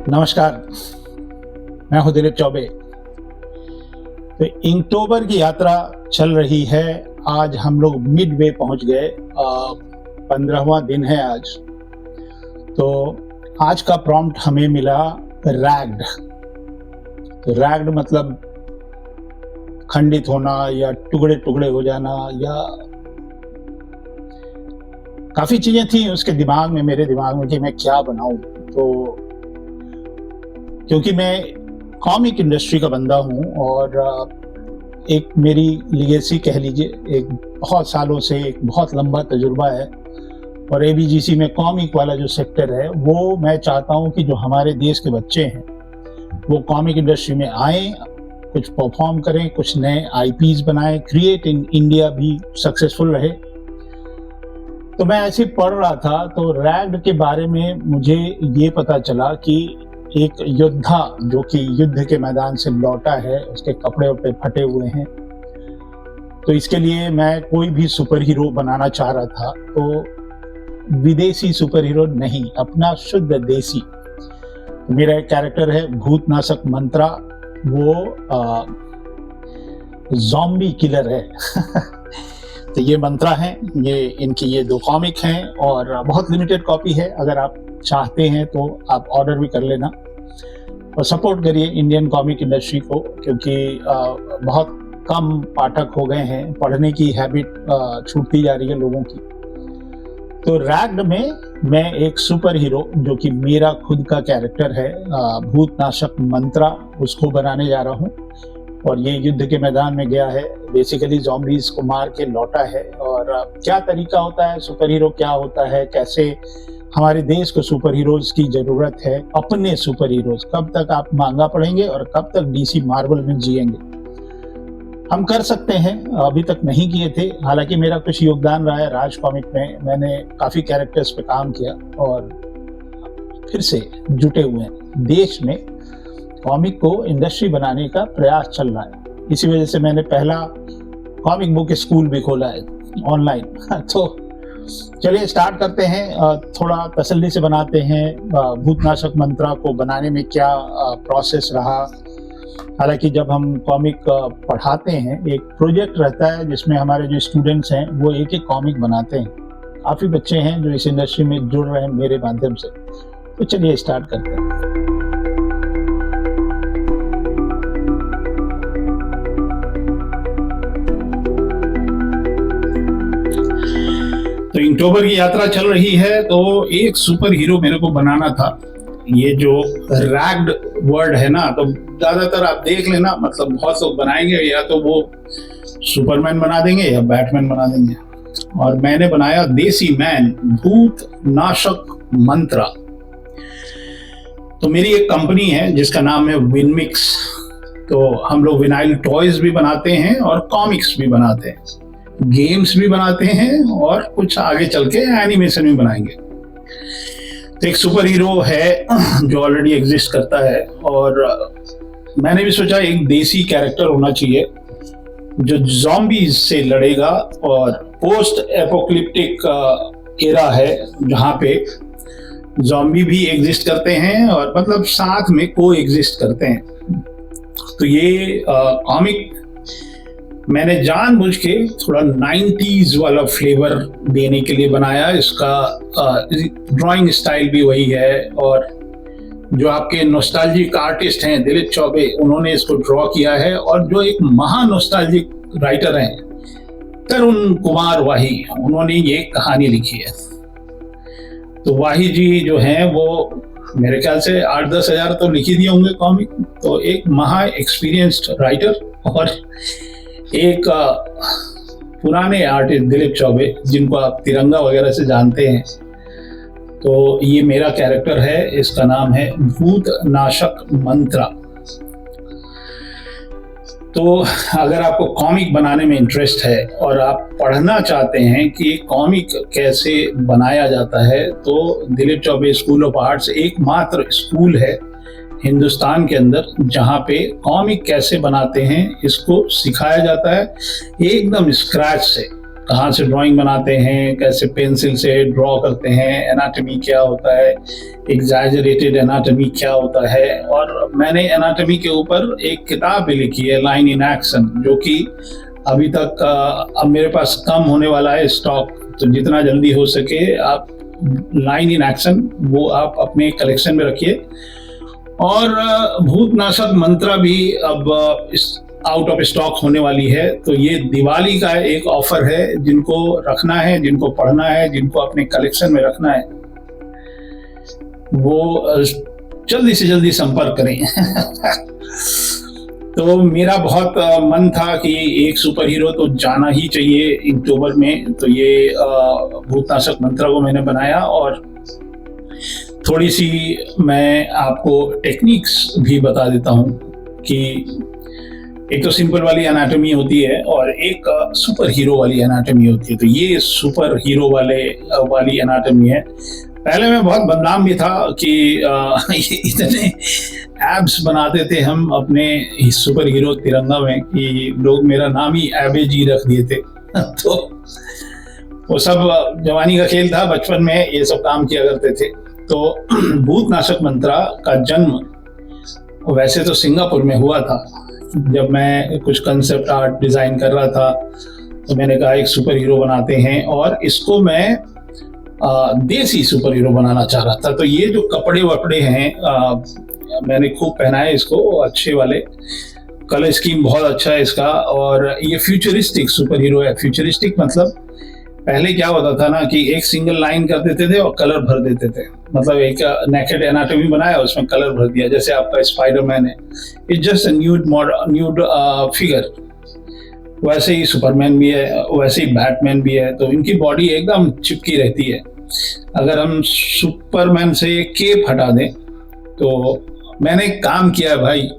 नमस्कार, मैं हूं दिलीप चौबे। तो इnktober की यात्रा चल रही है। आज हम लोग मिडवे पहुंच गए। 15वां दिन है आज। तो आज का प्रॉम्प्ट हमें मिला रैग्ड। तो रैग्ड मतलब खंडित होना या टुकड़े टुकड़े हो जाना, या काफी चीजें थी उसके दिमाग में, मेरे दिमाग में कि मैं क्या बनाऊं। तो क्योंकि मैं कॉमिक इंडस्ट्री का बंदा हूं और एक मेरी लीगेसी कह लीजिए, एक बहुत सालों से एक बहुत लंबा तजुर्बा है। और एबीजीसी में कॉमिक वाला जो सेक्टर है वो मैं चाहता हूं कि जो हमारे देश के बच्चे हैं वो कॉमिक इंडस्ट्री में आए, कुछ परफॉर्म करें, कुछ नए आईपीज बनाएं, क्रिएट इन इंडिया भी सक्सेसफुल रहे। तो मैं ऐसे पढ़ रहा था तो रैग्ड के बारे में मुझे ये पता चला कि एक योद्धा जो कि युद्ध के मैदान से लौटा है, उसके कपड़े वपड़े फटे हुए हैं। तो इसके लिए मैं कोई भी सुपर हीरो बनाना चाह रहा था, तो विदेशी सुपर हीरो नहीं, अपना शुद्ध देसी। तो मेरा एक कैरेक्टर है भूतनाशक मंत्रा, वो ज़ॉम्बी किलर है। तो ये मंत्रा है, ये इनकी ये 2 कॉमिक हैं और बहुत लिमिटेड कॉपी है। अगर आप चाहते हैं तो आप ऑर्डर भी कर लेना और सपोर्ट करिए इंडियन कॉमिक इंडस्ट्री को, क्योंकि बहुत कम पाठक हो गए हैं, पढ़ने की हैबिट छूटती जा रही है लोगों की। तो रैग्ड में मैं एक सुपर हीरो जो कि मेरा खुद का कैरेक्टर है, भूतनाशक मंत्रा, उसको बनाने जा रहा हूँ। और ये युद्ध के मैदान में गया है, बेसिकली ज़ॉम्बीज को मार के लौटा है। और क्या तरीका होता है, सुपर हीरो क्या होता है, कैसे हमारे देश को सुपर हीरोज की जरूरत है, अपने सुपर हीरोज, कब तक आप मांगा पढ़ेंगे और कब तक डीसी मार्वल में जिएंगे। हम कर सकते हैं, अभी तक नहीं किए थे। हालांकि मेरा कुछ योगदान रहा है राज कॉमिक में, मैंने काफी कैरेक्टर्स पे काम किया और फिर से जुटे हुए हैं। देश में कॉमिक को इंडस्ट्री बनाने का प्रयास चल रहा है। इसी वजह से मैंने पहला कॉमिक बुक स्कूल भी खोला है ऑनलाइन। तो चलिए स्टार्ट करते हैं, थोड़ा तसल्ली से बनाते हैं। भूतनाशक मंत्रा को बनाने में क्या प्रोसेस रहा। हालांकि जब हम कॉमिक पढ़ाते हैं, एक प्रोजेक्ट रहता है जिसमें हमारे जो स्टूडेंट्स हैं वो एक एक कॉमिक बनाते हैं। काफ़ी बच्चे हैं जो इस इंडस्ट्री में जुड़ रहे हैं मेरे माध्यम से। तो चलिए स्टार्ट करते हैं। तो इnktober की यात्रा चल रही है, तो एक सुपर हीरो मेरे को बनाना था। ये जो रैग्ड वर्ड है ना, तो ज्यादातर आप देख लेना, मतलब बहुत लोग बनाएंगे, या तो वो सुपरमैन बना देंगे या बैटमैन बना देंगे। और मैंने बनाया देसी मैन, भूतनाशक मंत्रा। तो मेरी एक कंपनी है जिसका नाम है विनमिक्स। तो हम लोग विनाइल टॉयज भी बनाते हैं और कॉमिक्स भी बनाते हैं, गेम्स भी बनाते हैं और कुछ आगे चल के एनिमेशन भी बनाएंगे। तो एक सुपर हीरो है जो ऑलरेडी एग्जिस्ट करता है, और मैंने भी सोचा एक देसी कैरेक्टर होना चाहिए जो ज़ॉम्बीज से लड़ेगा। और पोस्ट एपोकलिप्टिक एरा है जहाँ पे ज़ॉम्बी भी एग्जिस्ट करते हैं और मतलब साथ में को एग्जिस्ट करते हैं। तो ये कॉमिक मैंने जानबूझ के थोड़ा 90s वाला फ्लेवर देने के लिए बनाया। इसका ड्राइंग स्टाइल भी वही है, और जो आपके नॉस्टैल्जिक आर्टिस्ट हैं दिलीप चौबे, उन्होंने इसको ड्रॉ किया है। और जो एक महान नॉस्टैल्जिक राइटर हैं तरुण कुमार वाही, उन्होंने ये कहानी लिखी है। तो वाही जी जो हैं वो मेरे ख्याल से 8-10 हज़ार तो लिख ही दिए होंगे कॉमिक। तो एक महा एक्सपीरियंस्ड राइटर और एक पुराने आर्टिस्ट दिलीप चौबे, जिनको आप तिरंगा वगैरह से जानते हैं। तो ये मेरा कैरेक्टर है, इसका नाम है भूतनाशक मंत्रा। तो अगर आपको कॉमिक बनाने में इंटरेस्ट है और आप पढ़ना चाहते हैं कि कॉमिक कैसे बनाया जाता है, तो Dilip Choubey school of arts एकमात्र स्कूल है हिंदुस्तान के अंदर जहाँ पे कॉमिक कैसे बनाते हैं इसको सिखाया जाता है, एकदम स्क्रैच से। कहाँ से ड्राइंग बनाते हैं, कैसे पेंसिल से ड्रॉ करते हैं, एनाटॉमी क्या होता है, एग्जैजरेटेड एनाटॉमी क्या होता है। और मैंने एनाटॉमी के ऊपर एक किताब भी लिखी है, लाइन इन एक्शन, जो कि अभी तक अब मेरे पास कम होने वाला है स्टॉक। तो जितना जल्दी हो सके आप लाइन इन एक्शन वो आप अपने कलेक्शन में रखिए। और भूतनाशक मंत्रा भी अब आउट ऑफ स्टॉक होने वाली है। तो ये दिवाली का एक ऑफर है, जिनको रखना है, जिनको पढ़ना है, जिनको अपने कलेक्शन में रखना है, वो जल्दी से जल्दी संपर्क करें। तो मेरा बहुत मन था कि एक सुपर हीरो तो जाना ही चाहिए अक्टूबर में। तो ये भूतनाशक मंत्रा को मैंने बनाया। और थोड़ी सी मैं आपको टेक्निक्स भी बता देता हूँ कि एक तो सिंपल वाली एनाटॉमी होती है और एक सुपर हीरो वाली एनाटॉमी होती है। तो ये सुपर हीरो वाली एनाटॉमी है। पहले मैं बहुत बदनाम भी था कि इतने एब्स बनाते थे हम अपने सुपर हीरो तिरंगा में कि लोग मेरा नाम ही एबे जी रख दिए थे। तो वो सब जवानी का खेल था, बचपन में ये सब काम किया करते थे। तो भूतनाशक मंत्रा का जन्म वैसे तो सिंगापुर में हुआ था। जब मैं कुछ कंसेप्ट आर्ट डिजाइन कर रहा था तो मैंने कहा एक सुपर हीरो बनाते हैं, और इसको मैं देसी सुपर हीरो बनाना चाह रहा था। तो ये जो कपड़े वपड़े हैं मैंने खूब पहनाए इसको, अच्छे वाले, कलर स्कीम बहुत अच्छा है इसका। और ये फ्यूचरिस्टिक सुपर हीरो है। फ्यूचरिस्टिक मतलब पहले क्या होता था ना कि एक सिंगल लाइन कर देते थे और कलर भर देते थे। मतलब एक नेकेड एनाटॉमी बनाया, उसमें कलर भर दिया। जैसे आपका स्पाइडरमैन है, it's just a nude figure. वैसे ही सुपरमैन भी है, वैसे ही बैटमैन भी है। तो इनकी बॉडी एकदम चिपकी रहती है। अगर हम सुपरमैन से केप हटा दें तो मैंने काम किया है भाई,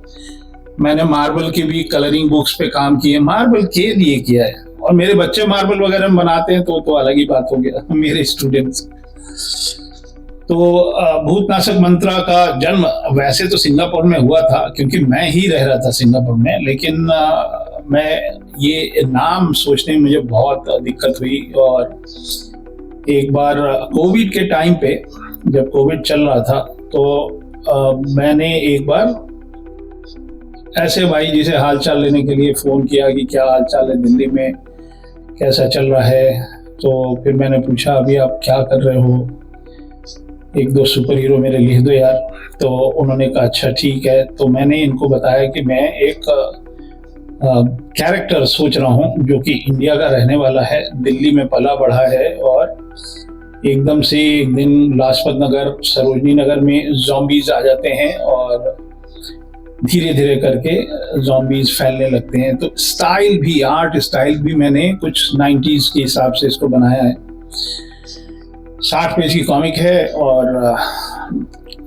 मैंने मार्बल की भी कलरिंग बुक्स पे काम किए, मार्बल के लिए किया है। और मेरे बच्चे मार्बल वगैरह बनाते हैं तो अलग ही बात हो गया, मेरे स्टूडेंट्स। तो भूतनाशक मंत्रा का जन्म वैसे तो सिंगापुर में हुआ था, क्योंकि मैं ही रह रहा था सिंगापुर में। लेकिन मैं ये नाम सोचने में मुझे बहुत दिक्कत हुई। और एक बार कोविड के टाइम पे, जब कोविड चल रहा था, तो मैंने एक बार ऐसे भाई जी से हाल चाल लेने के लिए फ़ोन किया कि क्या हाल चाल है, दिल्ली में कैसा चल रहा है। तो फिर मैंने पूछा अभी आप क्या कर रहे हो, एक दो सुपर हीरो मेरे लिख दो यार। तो उन्होंने कहा अच्छा ठीक है। तो मैंने इनको बताया कि मैं एक कैरेक्टर सोच रहा हूँ जो कि इंडिया का रहने वाला है, दिल्ली में पला बढ़ा है, और एकदम से एक दिन लाजपत नगर, सरोजनी नगर में ज़ॉम्बीज आ जाते हैं और धीरे धीरे करके ज़ॉम्बीज फैलने लगते हैं। तो स्टाइल भी, आर्ट स्टाइल भी मैंने कुछ 90s के हिसाब से इसको बनाया है। 60 पेज की कॉमिक है और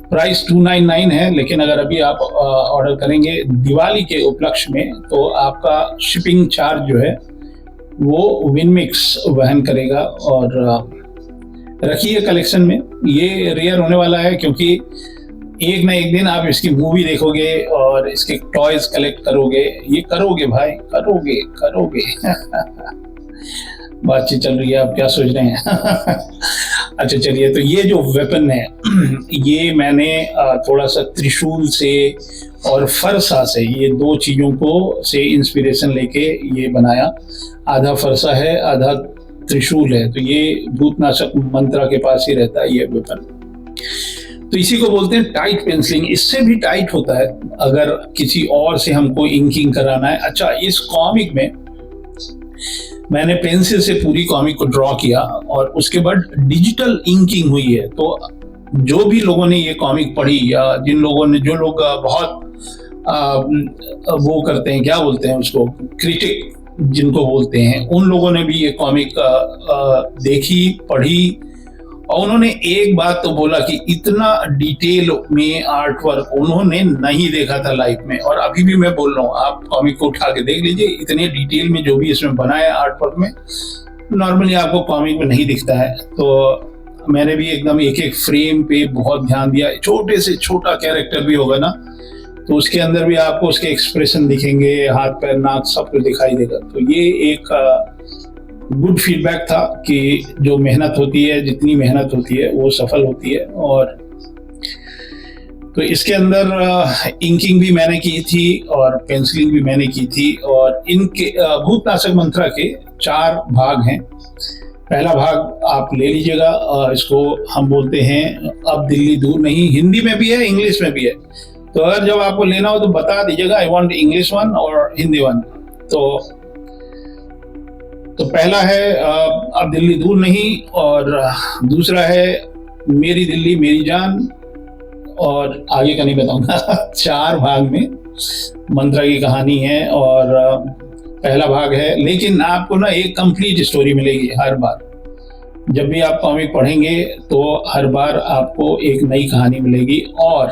प्राइस 299 है। लेकिन अगर अभी आप ऑर्डर करेंगे दिवाली के उपलक्ष्य में तो आपका शिपिंग चार्ज जो है वो विनमिक्स वहन करेगा। और रखिए कलेक्शन में, ये रेयर होने वाला है, क्योंकि एक ना एक दिन आप इसकी मूवी देखोगे और इसके टॉयज कलेक्ट करोगे। ये करोगे भाई, करोगे। बातचीत चल रही है, आप क्या सोच रहे हैं? अच्छा चलिए, तो ये जो वेपन है ये मैंने थोड़ा सा त्रिशूल से और फरसा से, ये दो चीज़ों को से इंस्पिरेशन लेके ये बनाया। आधा फरसा है, आधा त्रिशूल है। तो ये भूतनाशक मंत्रा के पास ही रहता है ये वेपन। तो इसी को बोलते हैं टाइट पेंसिलिंग। इससे भी टाइट होता है अगर किसी और से हमको इंकिंग कराना है। अच्छा, इस कॉमिक में मैंने पेंसिल से पूरी कॉमिक को ड्रॉ किया और उसके बाद डिजिटल इंकिंग हुई है। तो जो भी लोगों ने ये कॉमिक पढ़ी, या जो लोग बहुत वो करते हैं, क्या बोलते हैं उसको, क्रिटिक जिनको बोलते हैं, उन लोगों ने भी ये कॉमिक देखी, पढ़ी, और उन्होंने एक बात तो बोला कि इतना डिटेल में आर्ट वर्क उन्होंने नहीं देखा था लाइफ में। और अभी भी मैं बोल रहा हूँ, आप कॉमिक को उठा के देख लीजिए, इतने डिटेल में जो भी इसमें बना है आर्ट वर्क में, नॉर्मली आपको कॉमिक में नहीं दिखता है। तो मैंने भी एकदम एक एक फ्रेम पे बहुत ध्यान दिया। छोटे से छोटा कैरेक्टर भी होगा ना, तो उसके अंदर भी आपको उसके एक्सप्रेशन दिखेंगे, हाथ पैर नाक सब कुछ दिखाई देगा। तो ये एक गुड फीडबैक था कि जो मेहनत होती है, जितनी मेहनत होती है वो सफल होती है। और तो इसके अंदर इंकिंग भी मैंने की थी और पेंसिलिंग भी मैंने की थी। और इनके भूतनाशक मंत्रा के 4 भाग हैं। पहला भाग आप ले लीजिएगा, इसको हम बोलते हैं अब दिल्ली दूर नहीं। हिंदी में भी है, इंग्लिश में भी है। तो अगर जब आपको लेना हो तो बता दीजिएगा, आई वांट इंग्लिश वन और हिंदी वन। तो पहला है अब दिल्ली दूर नहीं, और दूसरा है मेरी दिल्ली मेरी जान, और आगे का नहीं बताऊंगा। 4 भाग में मंत्रा की कहानी है। और पहला भाग है, लेकिन आपको ना एक कंप्लीट स्टोरी मिलेगी हर बार। जब भी आप कॉमिक पढ़ेंगे तो हर बार आपको एक नई कहानी मिलेगी। और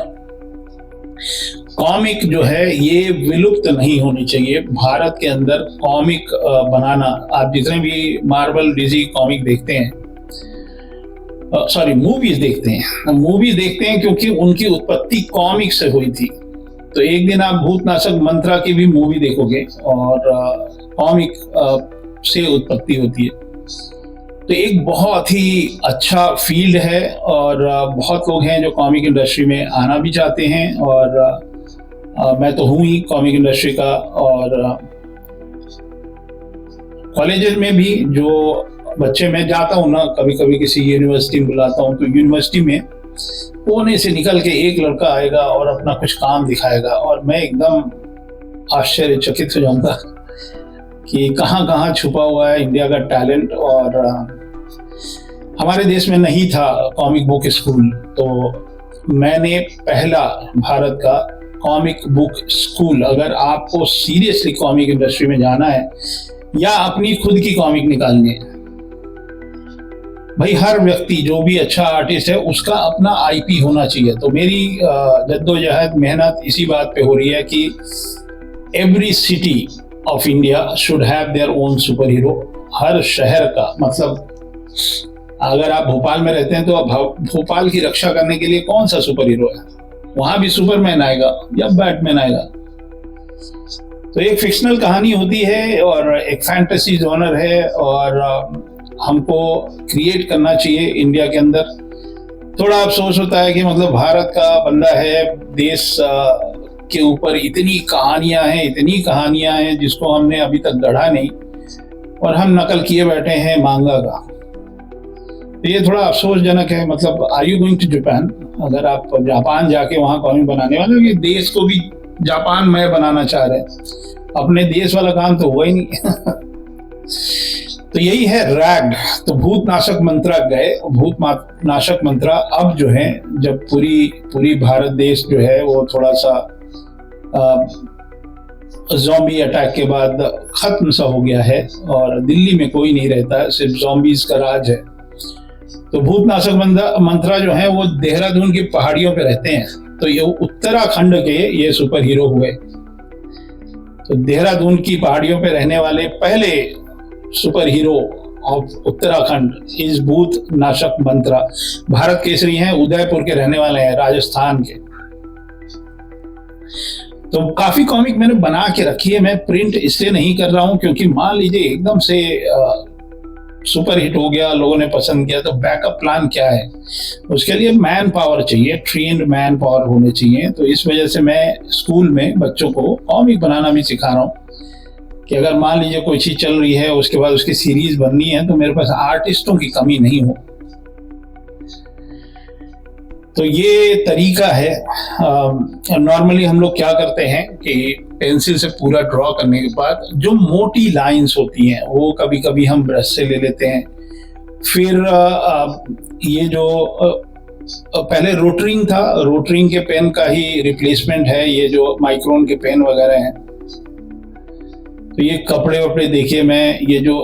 कॉमिक जो है ये विलुप्त नहीं होनी चाहिए। भारत के अंदर कॉमिक बनाना, आप जितने भी मार्वल डीसी कॉमिक देखते हैं, मूवीज देखते हैं क्योंकि उनकी उत्पत्ति कॉमिक से हुई थी। तो एक दिन आप भूतनाशक मंत्रा की भी मूवी देखोगे और कॉमिक से उत्पत्ति होती है। तो एक बहुत ही अच्छा फील्ड है, और बहुत लोग हैं जो कॉमिक इंडस्ट्री में आना भी चाहते हैं। और मैं तो हूँ ही कॉमिक इंडस्ट्री का। और कॉलेजेस में भी जो बच्चे, मैं जाता हूँ ना कभी कभी किसी यूनिवर्सिटी में बुलाता हूँ, तो यूनिवर्सिटी में कोने से निकल के एक लड़का आएगा और अपना कुछ काम दिखाएगा, और मैं एकदम आश्चर्यचकित हो जाऊंगा कि कहाँ कहाँ छुपा हुआ है इंडिया का टैलेंट। और हमारे देश में नहीं था कॉमिक बुक स्कूल, तो मैंने पहला भारत का कॉमिक बुक स्कूल, अगर आपको सीरियसली कॉमिक इंडस्ट्री में जाना है या अपनी खुद की कॉमिक निकालनी है, भाई हर व्यक्ति जो भी अच्छा आर्टिस्ट है उसका अपना आईपी होना चाहिए। तो मेरी जद्दोजहद मेहनत इसी बात पे हो रही है कि every city of India should have their own super hero. हर शहर का, मतलब अगर आप भोपाल में रहते हैं तो भोपाल की रक्षा करने के लिए कौन सा सुपर हीरो है, वहां भी सुपरमैन आएगा या बैटमैन आएगा। तो एक फिक्शनल कहानी होती है और एक फैंटेसी जॉनर है, और हमको क्रिएट करना चाहिए इंडिया के अंदर। थोड़ा अफसोस होता है कि मतलब भारत का बंदा है, देश के ऊपर इतनी कहानियां हैं जिसको हमने अभी तक गढ़ा नहीं, और हम नकल किए बैठे हैं मांगा का। तो ये थोड़ा अफसोसजनक है। मतलब are you going to Japan? अगर आप जापान जाके वहां कॉमिक बनाने वाले, ये देश को भी जापान में बनाना चाह रहे हैं, अपने देश वाला काम तो हुआ ही नहीं। तो यही है रैग। तो भूतनाशक मंत्रा गए, भूतनाशक मंत्रा अब जो है, जब पूरी भारत देश जो है वो थोड़ा सा ज़ॉम्बी अटैक के बाद खत्म सा हो गया है और दिल्ली में कोई नहीं रहता है, सिर्फ ज़ॉम्बीज का राज है। तो भूतनाशक मंत्रा जो है वो देहरादून की पहाड़ियों पे रहते हैं। तो ये उत्तराखंड के ये सुपर हीरो हुए। तो देहरादून की पहाड़ियों पे रहने वाले पहले सुपर हीरो ऑफ उत्तराखंड इस भूतनाशक मंत्रा। भारत केसरी हैं, उदयपुर के रहने वाले हैं, राजस्थान के। तो काफी कॉमिक मैंने बना के रखी है। मैं प्रिंट इसलिए नहीं कर रहा हूं क्योंकि मान लीजिए एकदम से सुपर हिट हो गया, लोगों ने पसंद किया, तो बैकअप प्लान क्या है? उसके लिए मैन पावर चाहिए, ट्रेन्ड मैन पावर होने चाहिए। तो इस वजह से मैं स्कूल में बच्चों को कॉमिक बनाना भी सिखा रहा हूँ कि अगर मान लीजिए कोई चीज चल रही है, उसके बाद उसकी सीरीज बननी है, तो मेरे पास आर्टिस्टों की कमी नहीं हो। तो ये तरीका है। नॉर्मली हम लोग क्या करते हैं कि पेंसिल से पूरा ड्रॉ करने के बाद जो मोटी लाइंस होती हैं वो कभी कभी हम ब्रश से ले लेते हैं। फिर ये जो पहले रोटरिंग था, रोटरिंग के पेन का ही रिप्लेसमेंट है ये जो माइक्रोन के पेन वगैरह हैं। तो ये कपड़े वपड़े देखिए, मैं ये जो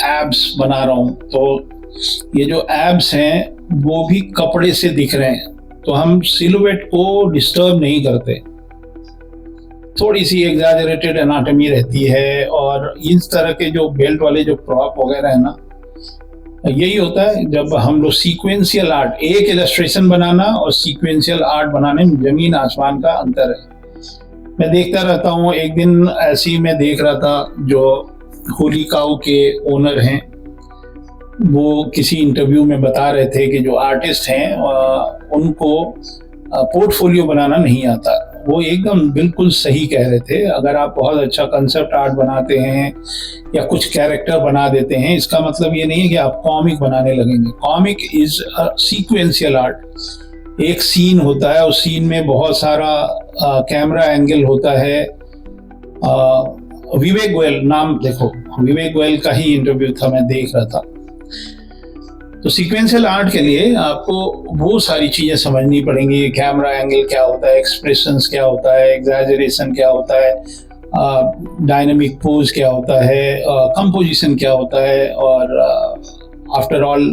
एब्स बना रहा हूँ, तो ये जो एब्स हैं वो भी कपड़े से दिख रहे हैं। तो हम सिलुएट को डिस्टर्ब नहीं करते, थोड़ी सी एग्जैजरेटेड एनाटॉमी रहती है। और इस तरह के जो बेल्ट वाले जो प्रॉप वगैरह है ना, यही होता है जब हम लोग सीक्वेंशियल आर्ट, एक इलस्ट्रेशन बनाना और सीक्वेंशियल आर्ट बनाने में जमीन आसमान का अंतर है। मैं देखता रहता हूँ। एक दिन ऐसी मैं देख रहा था, जो होली काऊ के ओनर हैं, वो किसी इंटरव्यू में बता रहे थे कि जो आर्टिस्ट हैं उनको पोर्टफोलियो बनाना नहीं आता। वो एकदम बिल्कुल सही कह रहे थे। अगर आप बहुत अच्छा कंसेप्ट आर्ट बनाते हैं या कुछ कैरेक्टर बना देते हैं, इसका मतलब ये नहीं है कि आप कॉमिक बनाने लगेंगे। Comic is a sequential art. एक सीन होता है, उस सीन में बहुत सारा कैमरा एंगल होता है। विवेक गोयल नाम देखो, विवेक गोयल का ही इंटरव्यू था, मैं देख रहा था। तो सीक्वेंशियल आर्ट के लिए आपको वो सारी चीजें समझनी पड़ेंगी। कैमरा एंगल क्या होता है, एक्सप्रेशंस क्या होता है, एग्जैजरेशन क्या होता है, डायनामिक पोज क्या होता है, कंपोजिशन क्या होता है, और आफ्टर ऑल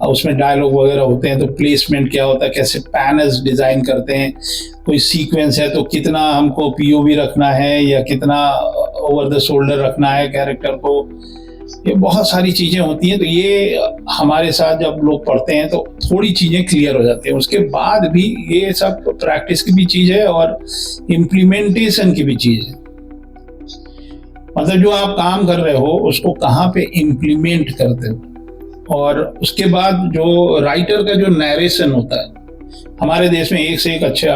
उसमें डायलॉग वगैरह होते हैं तो प्लेसमेंट क्या होता है, कैसे पैनल्स डिजाइन करते हैं। कोई सीक्वेंस है तो कितना हमको पीओवी रखना है या कितना ओवर द शोल्डर रखना है कैरेक्टर को। ये बहुत सारी चीजें होती हैं। तो ये हमारे साथ जब लोग पढ़ते हैं तो थोड़ी चीजें क्लियर हो जाती हैं। उसके बाद भी ये सब प्रैक्टिस की भी चीज है और इम्प्लीमेंटेशन की भी चीज है। मतलब जो आप काम कर रहे हो उसको कहाँ पे इम्प्लीमेंट करते हो। और उसके बाद जो राइटर का जो नरेशन होता है, हमारे देश में एक से एक अच्छे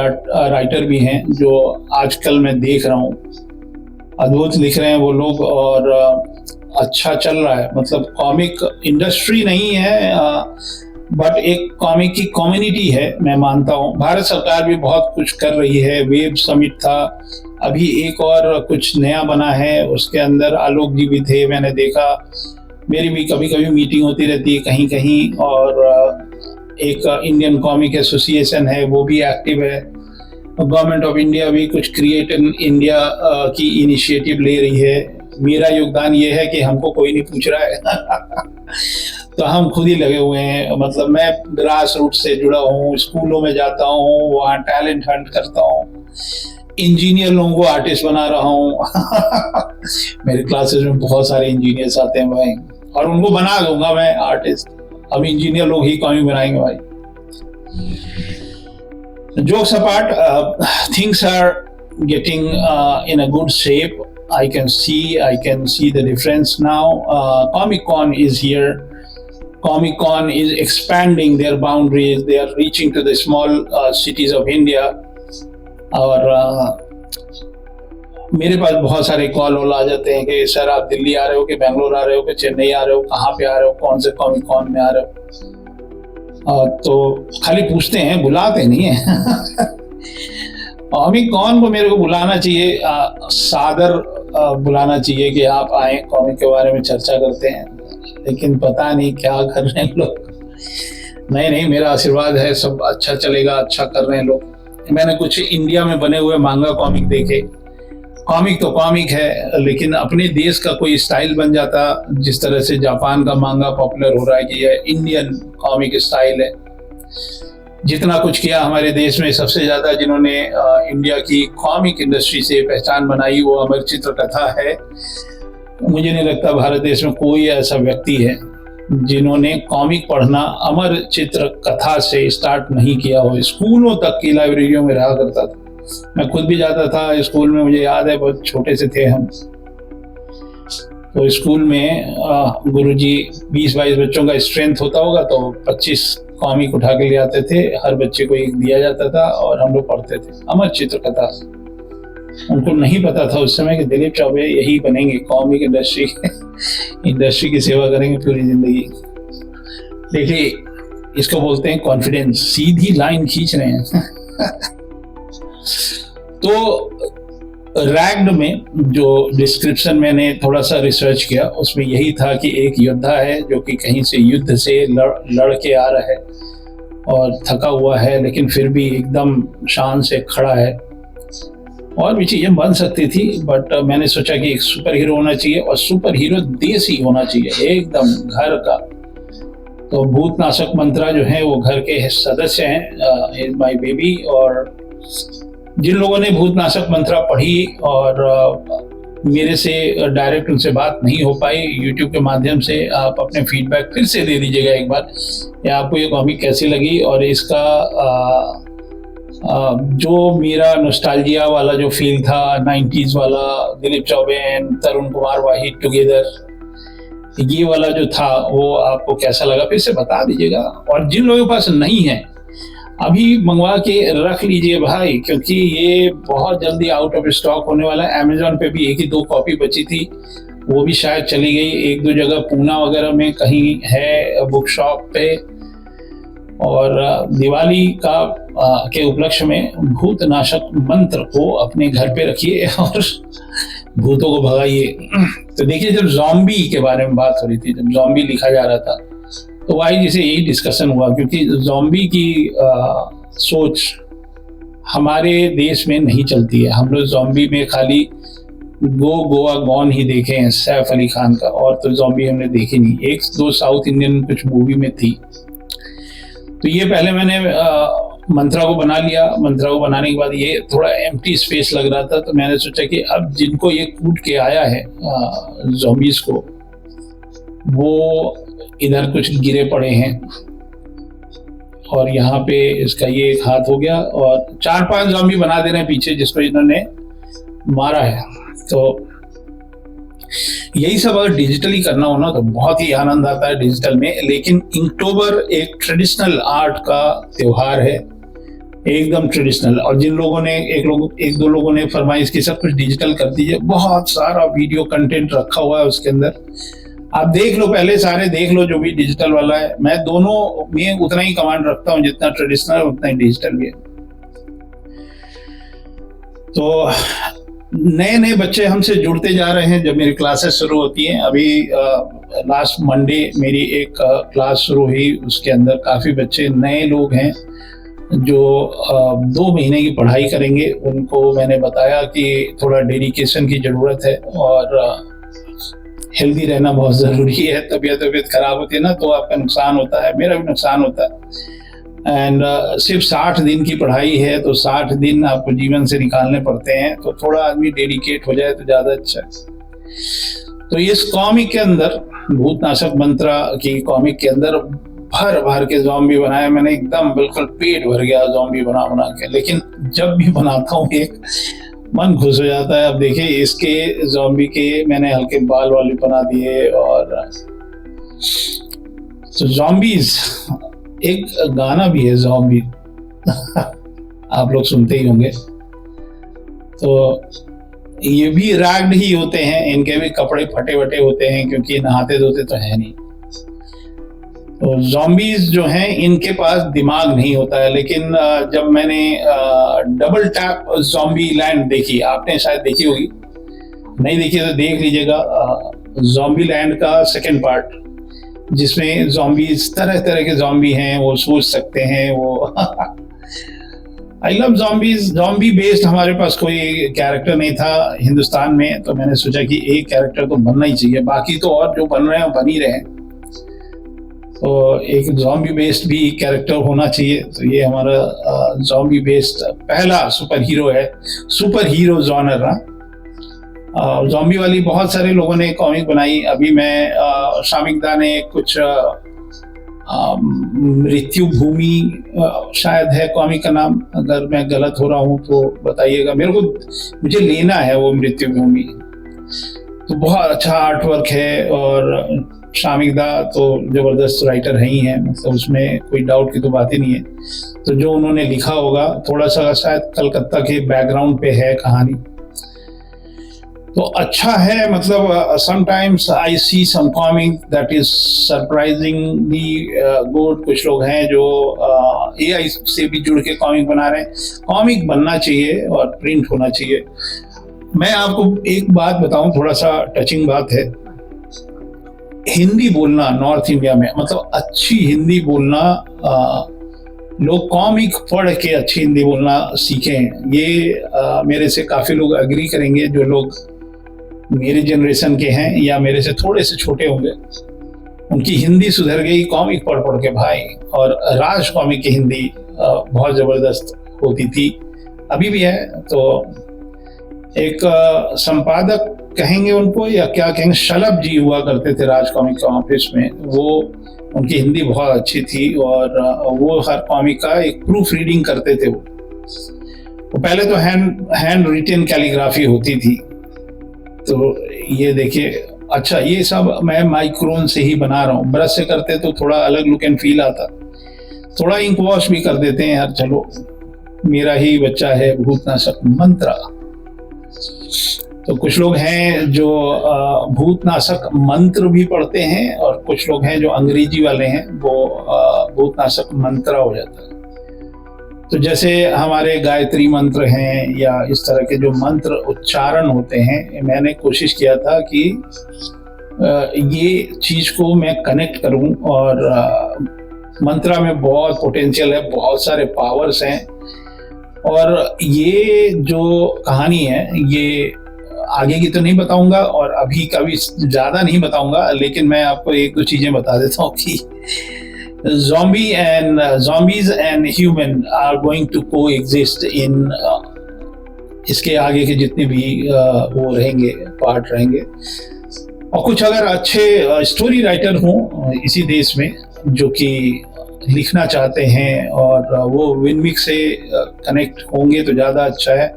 राइटर भी हैं जो आजकल मैं देख रहा हूँ, अद्भुत लिख रहे हैं वो लोग और अच्छा चल रहा है। मतलब कॉमिक इंडस्ट्री नहीं है बट एक कॉमिक की कम्युनिटी है, मैं मानता हूँ। भारत सरकार भी बहुत कुछ कर रही है। वेब समिट था, अभी एक और कुछ नया बना है, उसके अंदर आलोक जी भी थे, मैंने देखा। मेरी भी कभी कभी मीटिंग होती रहती है कहीं कहीं। और एक इंडियन कॉमिक एसोसिएशन है, वो भी एक्टिव है। गवर्नमेंट ऑफ इंडिया भी कुछ क्रिएट इन इंडिया की इनिशिएटिव ले रही है। मेरा योगदान ये है कि हमको कोई नहीं पूछ रहा है तो हम खुद ही लगे हुए हैं। मतलब मैं ग्रास रूट से जुड़ा हूँ, स्कूलों में जाता हूँ, वहाँ टैलेंट हंट करता हूँ, इंजीनियर लोगों को आर्टिस्ट बना रहा हूँ मेरे क्लासेस में बहुत सारे इंजीनियर्स आते हैं भाई, और उनको बना दूंगा मैं आर्टिस्ट। अब इंजीनियर लोग ही कॉमिक बनाएंगे भाई। Jokes apart, things are getting in a good shape. I can see the difference now. Comic Con is here. Comic Con is expanding their boundaries. They are reaching to the small cities of India. और मेरे पास बहुत सारे call आ जाते हैं कि sir आप दिल्ली आ रहे हो कि बेंगलोर आ रहे हो कि चेन्नई आ रहे हो, कहाँ पे आ रहे हो, कौन से कॉमिक कॉन में आ रहे हो। तो खाली पूछते हैं, बुलाते नहीं है कॉमिक कॉन को मेरे को बुलाना चाहिए, सादर बुलाना चाहिए कि आप आए, कॉमिक के बारे में चर्चा करते हैं। लेकिन पता नहीं क्या कर रहे हैं लोग। नहीं, मेरा आशीर्वाद है, सब अच्छा चलेगा, अच्छा कर रहे हैं लोग। मैंने कुछ इंडिया में बने हुए मांगा कॉमिक देखे। कॉमिक तो कॉमिक है, लेकिन अपने देश का कोई स्टाइल बन जाता, जिस तरह से जापान का मांगा पॉपुलर हो रहा है कि यह इंडियन कॉमिक स्टाइल है। जितना कुछ किया हमारे देश में, सबसे ज्यादा जिन्होंने इंडिया की कॉमिक इंडस्ट्री से पहचान बनाई वो अमर चित्र कथा है। मुझे नहीं लगता भारत देश में कोई ऐसा व्यक्ति है जिन्होंने कॉमिक पढ़ना अमर चित्र कथा से स्टार्ट नहीं किया हो। स्कूलों तक की लाइब्रेरियों में रहा करता था, मैं खुद भी जाता था स्कूल में। मुझे याद है, बहुत छोटे से थे हम, तो स्कूल में गुरुजी 20-22 बच्चों का स्ट्रेंथ होता होगा तो 25 कॉमिक उठा के ले आते थे, हर बच्चे को एक दिया जाता था और हम लोग पढ़ते थे अमर चित्र कथा। उनको नहीं पता था उस समय कि दिलीप चौबे यही बनेंगे, कॉमिक इंडस्ट्री की सेवा करेंगे पूरी जिंदगी। देखिए, इसको बोलते हैं कॉन्फिडेंस, सीधी लाइन खींच रहे हैं तो रैग्ड में जो डिस्क्रिप्शन मैंने थोड़ा सा रिसर्च किया, उसमें यही था कि एक योद्धा है जो कि कहीं से युद्ध से लड़ के आ रहा है और थका हुआ है, लेकिन फिर भी एकदम शान से खड़ा है। और भी चीजें बन सकती थी, बट मैंने सोचा कि एक सुपर हीरो होना चाहिए, और सुपर हीरो देसी होना चाहिए, एकदम घर का। तो भूतनाशक मंत्रा जो है वो घर के सदस्य हैं, इज माय बेबी। और जिन लोगों ने भूतनाशक मंत्रा पढ़ी और मेरे से डायरेक्ट उनसे बात नहीं हो पाई, यूट्यूब के माध्यम से आप अपने फीडबैक फिर से दे दीजिएगा एक बार, या आपको ये कॉमिक कैसी लगी। और इसका जो मेरा नॉस्टैल्जिया वाला जो फील था, 90s वाला, Dilip Choubey and Tarun Kumar Wahid together, ये वाला जो था वो आपको कैसा लगा फिर से बता दीजिएगा, और जिन लोगों के पास नहीं है अभी मंगवा के रख लीजिए भाई, क्योंकि ये बहुत जल्दी आउट ऑफ स्टॉक होने वाला है। अमेजोन पे भी 1 ही 2 कॉपी बची थी, वो भी शायद चली गई। 1-2 जगह पूना वगैरह में कहीं है बुक शॉप पे। और दिवाली का के उपलक्ष्य में भूतनाशक मंत्र को अपने घर पे रखिए और भूतों को भगाइए। तो देखिए, जब ज़ॉम्बी के बारे में बात हो रही थी, जब ज़ॉम्बी लिखा जा रहा था, तो भाई जिसे यही डिस्कशन हुआ, क्योंकि ज़ॉम्बी की सोच हमारे देश में नहीं चलती है। हम लोग ज़ॉम्बी में खाली गोवा गॉन ही देखे हैं सैफ अली खान का, और तो ज़ॉम्बी हमने देखी नहीं। 1-2 साउथ इंडियन कुछ मूवी में थी। तो ये पहले मैंने मंत्रा को बना लिया। मंत्रा को बनाने के बाद ये थोड़ा एम्प्टी स्पेस लग रहा था, तो मैंने सोचा कि अब जिनको ये कूट के आया है ज़ॉम्बीज़ को, वो इधर कुछ गिरे पड़े हैं, और यहाँ पे इसका ये एक हाथ हो गया, और 4-5 ज़ॉम्बी बना दे रहे हैं पीछे जिसको इन्होंने मारा है। तो यही सब अगर डिजिटली करना हो ना तो बहुत ही आनंद आता है डिजिटल में। लेकिन इnktober एक ट्रेडिशनल आर्ट का त्योहार है, एकदम ट्रेडिशनल। और जिन लोगों ने 1-2 लोगों ने फरमाइश की सब कुछ डिजिटल कर दीजिए, बहुत सारा वीडियो कंटेंट रखा हुआ है उसके अंदर, आप देख लो, पहले सारे देख लो जो भी डिजिटल वाला है। मैं दोनों में उतना ही कमांड रखता हूँ, जितना ट्रेडिशनल उतना ही डिजिटल भी है। तो नए नए बच्चे हमसे जुड़ते जा रहे हैं जब मेरी क्लासेस शुरू होती हैं। अभी लास्ट मंडे मेरी एक क्लास शुरू हुई, उसके अंदर काफ़ी बच्चे नए लोग हैं जो 2 महीने की पढ़ाई करेंगे। उनको मैंने बताया कि थोड़ा डेडिकेशन की ज़रूरत है, और हेल्दी रहना बहुत ज़रूरी है। तबीयत खराब होती है ना तो आपका नुकसान होता है, मेरा भी नुकसान होता है। एंड सिर्फ 60 दिन की पढ़ाई है, तो 60 दिन आपको जीवन से निकालने पड़ते हैं। तो थोड़ा आदमी डेडिकेट हो जाए तो ज़्यादा अच्छा है। तो इस कॉमिक के अंदर, भूतनाशक मंत्रा की कॉमिक के अंदर भर भर के ज़ॉम्बी बनाए मैंने, एकदम बिल्कुल पेट भर गया ज़ॉम्बी बना बना के। लेकिन जब भी बनाता हूँ एक मन खुश हो जाता है। अब देखिए, इसके ज़ॉम्बी के मैंने हल्के बाल वाले बना दिए। और तो ज़ॉम्बीज, एक गाना भी है ज़ॉम्बी आप लोग सुनते ही होंगे। तो ये भी रैग्ड ही होते हैं, इनके भी कपड़े फटे वटे होते हैं, क्योंकि नहाते धोते तो है नहीं। तो ज़ॉम्बीज जो हैं इनके पास दिमाग नहीं होता है। लेकिन जब मैंने डबल टैप ज़ॉम्बी लैंड देखी, आपने शायद देखी होगी, नहीं देखी तो देख लीजिएगा, ज़ॉम्बी लैंड का सेकंड पार्ट, जिसमें ज़ॉम्बीज तरह तरह के ज़ॉम्बी हैं, वो सोच सकते हैं वो I love zombies. Zombie based हमारे पास कोई कैरेक्टर नहीं था हिंदुस्तान में, तो मैंने सोचा कि एक कैरेक्टर तो बनना ही चाहिए, बाकी तो और जो बन रहे हैं वो बन ही रहे हैं। तो एक ज़ॉम्बी बेस्ड भी कैरेक्टर होना चाहिए। तो ये हमारा ज़ॉम्बी बेस्ड पहला सुपर हीरो है, सुपर हीरो जॉनर। ज़ॉम्बी वाली बहुत सारे लोगों ने कॉमिक बनाई। अभी मैं शामिकदा ने कुछ मृत्यु भूमि शायद है कॉमिक का नाम, अगर मैं गलत हो रहा हूँ तो बताइएगा मेरे को, मुझे लेना है वो मृत्यु भूमि। तो बहुत अच्छा आर्ट वर्क है, और शामिकदा तो ज़बरदस्त राइटर है ही हैं, मतलब उसमें कोई डाउट की तो बात ही नहीं है। तो जो उन्होंने लिखा होगा, थोड़ा सा शायद कलकत्ता के बैकग्राउंड पे है कहानी, तो अच्छा है। मतलब sometimes I see some comic that is surprisingly good. कुछ लोग हैं जो AI से भी जुड़ के कॉमिक बना रहे हैं। कॉमिक बनना चाहिए और प्रिंट होना चाहिए। मैं आपको एक बात बताऊं, थोड़ा सा टचिंग बात है। हिंदी बोलना नॉर्थ इंडिया में, मतलब अच्छी हिंदी बोलना, लोग कॉमिक पढ़ के अच्छी हिंदी बोलना सीखें। ये मेरे से काफ़ी लोग एग्री करेंगे, जो लोग मेरे जनरेशन के हैं या मेरे से थोड़े से छोटे होंगे, उनकी हिंदी सुधर गई कॉमिक पढ़ पढ़ के भाई। और राज कॉमिक की हिंदी बहुत ज़बरदस्त होती थी, अभी भी है। तो एक संपादक कहेंगे उनको या क्या कहेंगे, शलभ जी हुआ करते थे राज कॉमिक के ऑफिस में, वो उनकी हिंदी बहुत अच्छी थी, और वो हर कॉमिक का एक प्रूफ रीडिंग करते थे। वो पहले तो हैंड रिटन कैलीग्राफी होती थी। तो ये देखिए, अच्छा ये सब मैं माइक्रोन से ही बना रहा हूँ, ब्रश से करते तो थोड़ा अलग लुक एंड फील आता, थोड़ा इंक वॉश भी कर देते हैं यार, चलो मेरा ही बच्चा है भूतनाशक मंत्रा। तो कुछ लोग हैं जो भूतनाशक मंत्र भी पढ़ते हैं और कुछ लोग हैं जो अंग्रेजी वाले हैं वो भूतनाशक मंत्रा हो जाता है। तो जैसे हमारे गायत्री मंत्र हैं या इस तरह के जो मंत्र उच्चारण होते हैं, मैंने कोशिश किया था कि ये चीज को मैं कनेक्ट करूं, और मंत्रा में बहुत पोटेंशियल है, बहुत सारे पावर्स हैं। और ये जो कहानी है ये आगे की तो नहीं बताऊंगा और अभी का भी ज्यादा नहीं बताऊंगा, लेकिन मैं आपको एक दो चीजें बता देता हूँ कि zombies and human are going to coexist in इसके आगे के जितने भी वो रहेंगे, पार्ट रहेंगे। और कुछ अगर अच्छे स्टोरी राइटर हों इसी देश में जो कि लिखना चाहते हैं और वो विनमिक से कनेक्ट होंगे तो ज़्यादा अच्छा है।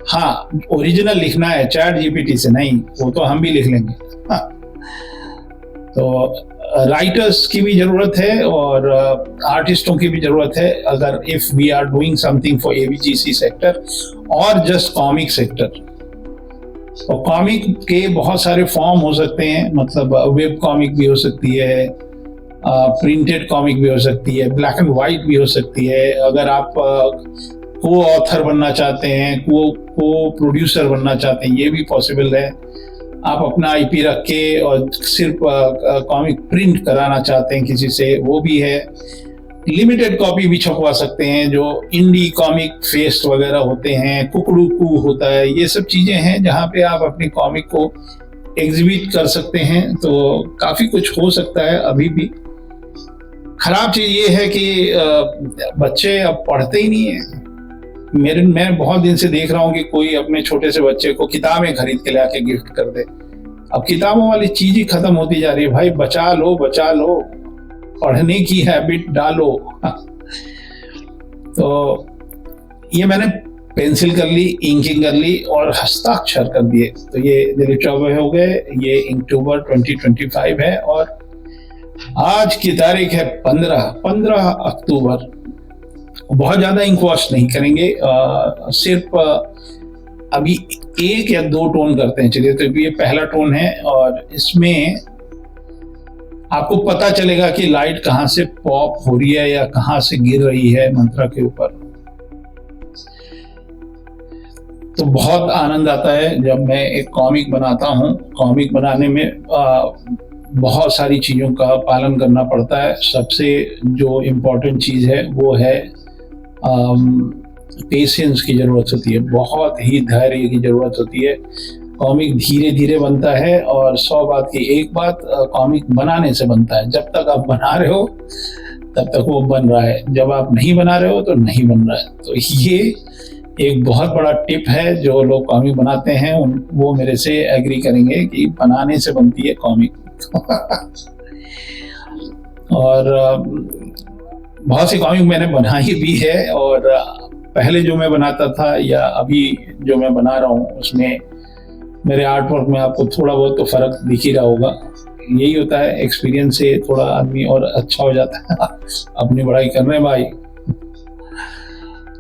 हाँ, ओरिजिनल लिखना है, चैट जीपीटी से नहीं, वो तो हम भी लिख लेंगे। हाँ, तो राइटर्स की भी जरूरत है और आर्टिस्टों की भी जरूरत है अगर if we are doing something for AVGC sector और जस्ट कॉमिक सेक्टर। तो कॉमिक के बहुत सारे फॉर्म हो सकते हैं, मतलब वेब कॉमिक भी हो सकती है, प्रिंटेड कॉमिक भी हो सकती है, ब्लैक एंड वाइट भी हो सकती है। अगर आप को ऑथर बनना चाहते हैं, को प्रोड्यूसर बनना चाहते हैं, ये भी पॉसिबल है। आप अपना आईपी रख के और सिर्फ कॉमिक प्रिंट कराना चाहते हैं किसी से, वो भी है। लिमिटेड कॉपी भी छपवा सकते हैं, जो इंडी कॉमिक फेस्ट वगैरह होते हैं, कुकड़ू कू होता है, ये सब चीजें हैं जहाँ पे आप अपनी कॉमिक को एग्जिबिट कर सकते हैं। तो काफी कुछ हो सकता है अभी भी। खराब चीज ये है कि बच्चे अब पढ़ते ही नहीं है। मैं बहुत दिन से देख रहा हूँ कि कोई अपने छोटे से बच्चे को किताबें खरीद के लाके गिफ्ट कर दे। अब किताबों वाली चीज ही खत्म होती जा रही है भाई, बचा लो, पढ़ने की हैबिट डालो। तो ये मैंने पेंसिल कर ली, इंकिंग कर ली और हस्ताक्षर कर दिए। तो ये दिलीप चौबे हो गए। ये अक्टूबर 2025 है और आज की तारीख है 15 अक्टूबर। बहुत ज्यादा इंक वॉश नहीं करेंगे, सिर्फ अभी 1 या 2 टोन करते हैं। चलिए, तो ये पहला टोन है और इसमें आपको पता चलेगा कि लाइट कहाँ से पॉप हो रही है या कहाँ से गिर रही है मंत्रा के ऊपर। तो बहुत आनंद आता है जब मैं एक कॉमिक बनाता हूँ। कॉमिक बनाने में बहुत सारी चीज़ों का पालन करना पड़ता है। सबसे जो इम्पोर्टेंट चीज़ है वो है पेशेंस की ज़रूरत होती है, बहुत ही धैर्य की ज़रूरत होती है। कॉमिक धीरे धीरे बनता है और 100 बात की एक बात, कॉमिक बनाने से बनता है। जब तक आप बना रहे हो तब तक वो बन रहा है, जब आप नहीं बना रहे हो तो नहीं बन रहा है। तो ये एक बहुत बड़ा टिप है, जो लोग कॉमिक बनाते हैं वो मेरे से एग्री करेंगे कि बनाने से बनती है कॉमिक। और बहुत सी कॉमिक मैंने बनाई भी है और पहले जो मैं बनाता था या अभी जो मैं बना रहा हूँ उसमें मेरे आर्ट वर्क में आपको थोड़ा बहुत तो फर्क दिख ही रहा होगा। यही होता है, एक्सपीरियंस से थोड़ा आदमी और अच्छा हो जाता है। अपनी बड़ाई कर रहे हैं भाई।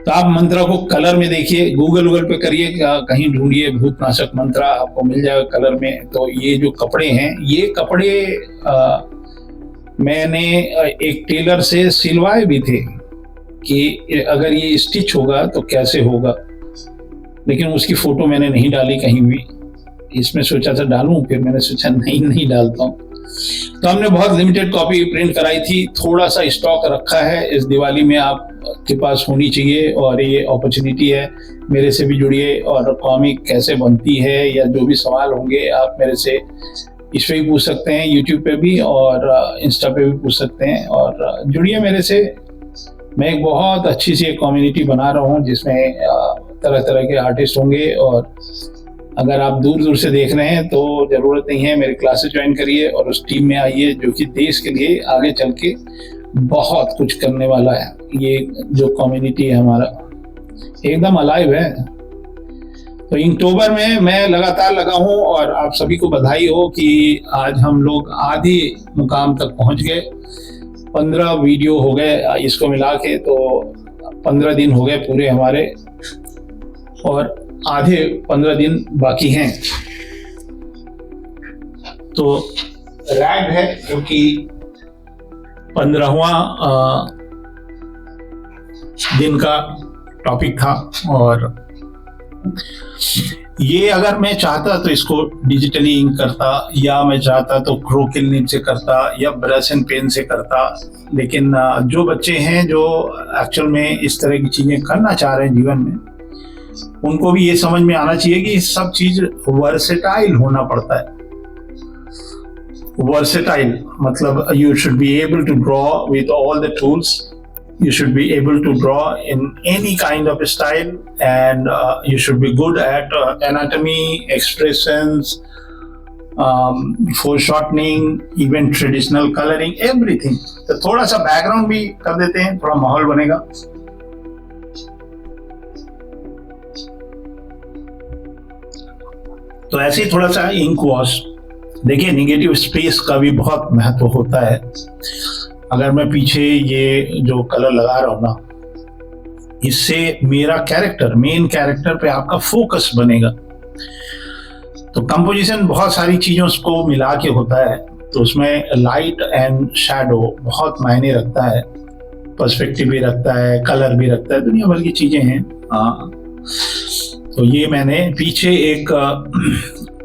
तो आप मंत्रा को कलर में देखिए, गूगल पे करिए, कहीं ढूंढिए भूतनाशक मंत्रा, आपको मिल जाएगा कलर में। तो ये जो कपड़े हैं, ये कपड़े मैंने एक टेलर से सिलवाए भी थे कि अगर ये स्टिच होगा तो कैसे होगा, लेकिन उसकी फोटो मैंने नहीं डाली कहीं भी। इसमें सोचा था डालूं, फिर मैंने सोचा नहीं डालता हूँ। तो हमने बहुत लिमिटेड कॉपी प्रिंट कराई थी, थोड़ा सा स्टॉक रखा है। इस दिवाली में आपके पास होनी चाहिए और ये अपॉर्चुनिटी है, मेरे से भी जुड़िए। और कॉमिक कैसे बनती है या जो भी सवाल होंगे आप मेरे से इस पे भी पूछ सकते हैं, यूट्यूब पे भी और इंस्टा पे भी पूछ सकते हैं। और जुड़िए मेरे से। मैं एक बहुत अच्छी सी एक कम्युनिटी बना रहा हूँ जिसमें तरह तरह के आर्टिस्ट होंगे। और अगर आप दूर दूर से देख रहे हैं तो ज़रूरत नहीं है, मेरे क्लासेस ज्वाइन करिए और उस टीम में आइए जो कि देश के लिए आगे चल के बहुत कुछ करने वाला है। ये जो कम्युनिटी है हमारा एकदम अलाइव है। तो इकटोबर में मैं लगातार लगा हूँ और आप सभी को बधाई हो कि आज हम लोग आधे मुकाम तक पहुंच गए। 15 वीडियो हो गए इसको मिला के, तो 15 दिन हो गए पूरे हमारे और आधे 15 दिन बाकी हैं। तो रैग है क्योंकि 15वां दिन का टॉपिक था और ये अगर मैं चाहता तो इसको डिजिटली इंक करता, या मैं चाहता तो क्रोकिल निब से करता या ब्रश एंड पेन से करता। लेकिन जो बच्चे हैं जो एक्चुअल में इस तरह की चीजें करना चाह रहे हैं जीवन में, उनको भी ये समझ में आना चाहिए कि सब चीज वर्सेटाइल होना पड़ता है। वर्सेटाइल मतलब you should be able to draw with all the tools. You should be able to draw in any kind of style, and you should be good at anatomy, expressions, foreshortening, even traditional coloring, everything. तो थोड़ा सा background भी कर देते हैं, थोड़ा माहौल बनेगा। तो ऐसे ही थोड़ा सा इंक वॉश। देखिए, नेगेटिव स्पेस का भी बहुत महत्व होता है। अगर मैं पीछे ये जो कलर लगा रहा हूं ना, इससे मेरा कैरेक्टर, मेन कैरेक्टर पे आपका फोकस बनेगा। तो कंपोजिशन बहुत सारी चीजों को मिला के होता है, तो उसमें लाइट एंड शैडो बहुत मायने रखता है, पर्सपेक्टिव भी रखता है, कलर भी रखता है, दुनिया भर की चीजें हैं। तो ये मैंने पीछे एक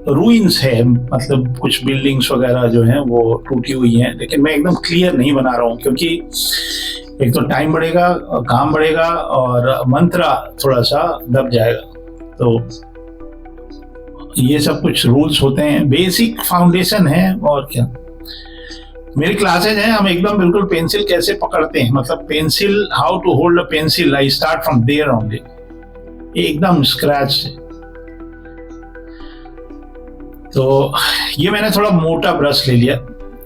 रूइंस है, मतलब कुछ बिल्डिंग्स वगैरह जो हैं वो टूटी हुई हैं, लेकिन मैं एकदम क्लियर नहीं बना रहा हूँ क्योंकि एक तो टाइम बढ़ेगा, काम बढ़ेगा और मंत्रा थोड़ा सा दब जाएगा। तो ये सब कुछ रूल्स होते हैं, बेसिक फाउंडेशन है और क्या। मेरी क्लासेज हैं, हम एकदम बिल्कुल पेंसिल कैसे पकड़ते हैं, मतलब pencil, how to hold a pencil, I start from there only, एकदम स्क्रैच से। तो ये मैंने थोड़ा मोटा ब्रश ले लिया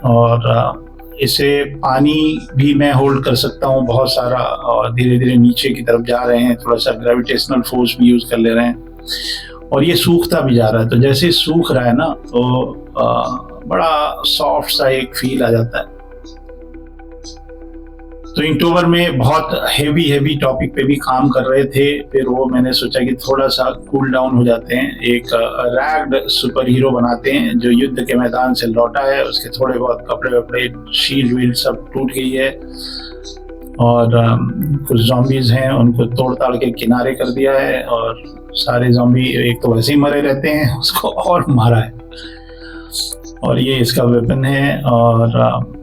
और इसे पानी भी मैं होल्ड कर सकता हूँ बहुत सारा, और धीरे धीरे नीचे की तरफ जा रहे हैं, थोड़ा सा ग्रेविटेशनल फोर्स भी यूज कर ले रहे हैं और ये सूखता भी जा रहा है। तो जैसे सूख रहा है ना, तो बड़ा सॉफ्ट सा एक फील आ जाता है। तो अक्टूबर में बहुत हेवी टॉपिक पे भी काम कर रहे थे, फिर वो मैंने सोचा कि थोड़ा सा कूल डाउन हो जाते हैं, एक रैग्ड सुपर हीरो बनाते हैं जो युद्ध के मैदान से लौटा है, उसके थोड़े बहुत कपड़े वपड़े, शील्ड वील्ड सब टूट गई है और कुछ ज़ॉम्बीज हैं उनको तोड़ ताड़ के किनारे कर दिया है, और सारे ज़ॉम्बी एक तो वैसे ही मरे रहते हैं, उसको और मारा है, और ये इसका वेपन है। और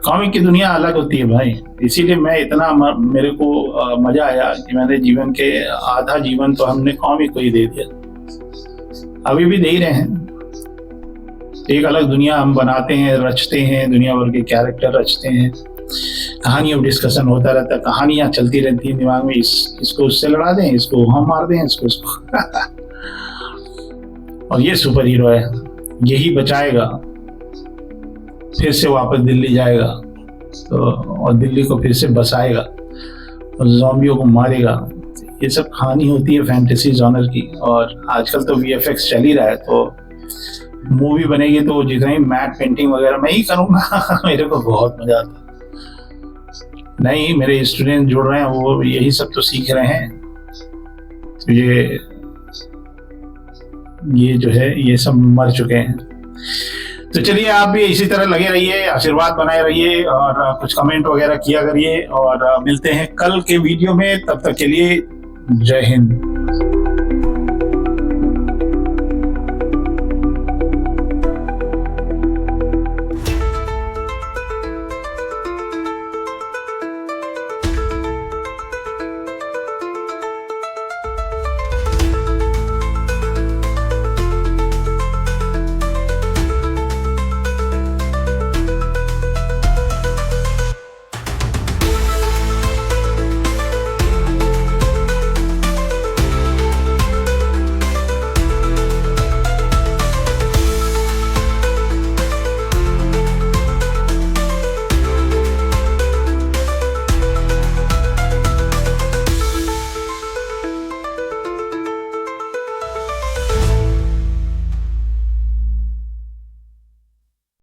कॉमिक की दुनिया अलग होती है भाई, इसीलिए मैं इतना मेरे को मजा आया कि मैंने जीवन के आधा जीवन तो हमने कॉमिक को ही दे दिया, अभी भी दे ही रहे हैं। एक अलग दुनिया हम बनाते हैं, रचते हैं, दुनिया भर के कैरेक्टर रचते हैं, कहानियों डिस्कशन होता रहता है, कहानियां चलती रहती हैं दिमाग में, इसको उससे लड़ा दें, इसको हम मार दें, इसको और ये सुपर हीरो है, यही बचाएगा, फिर से वापस दिल्ली जाएगा तो और दिल्ली को फिर से बसाएगा और ज़ॉम्बियों को मारेगा। ये सब कहानी होती है फैंटेसी जॉनर की। और आजकल तो VFX चल ही रहा है, तो मूवी बनेगी तो जितनी मैट पेंटिंग वगैरह मैं ही करूँगा मेरे को बहुत मजा आता। नहीं, मेरे स्टूडेंट जुड़ रहे हैं, वो यही सब तो सीख रहे हैं। तो ये जो है ये सब मर चुके हैं। तो चलिए, आप भी इसी तरह लगे रहिए, आशीर्वाद बनाए रहिए और कुछ कमेंट वगैरह किया करिए, और मिलते हैं कल के वीडियो में। तब तक के लिए जय हिंद।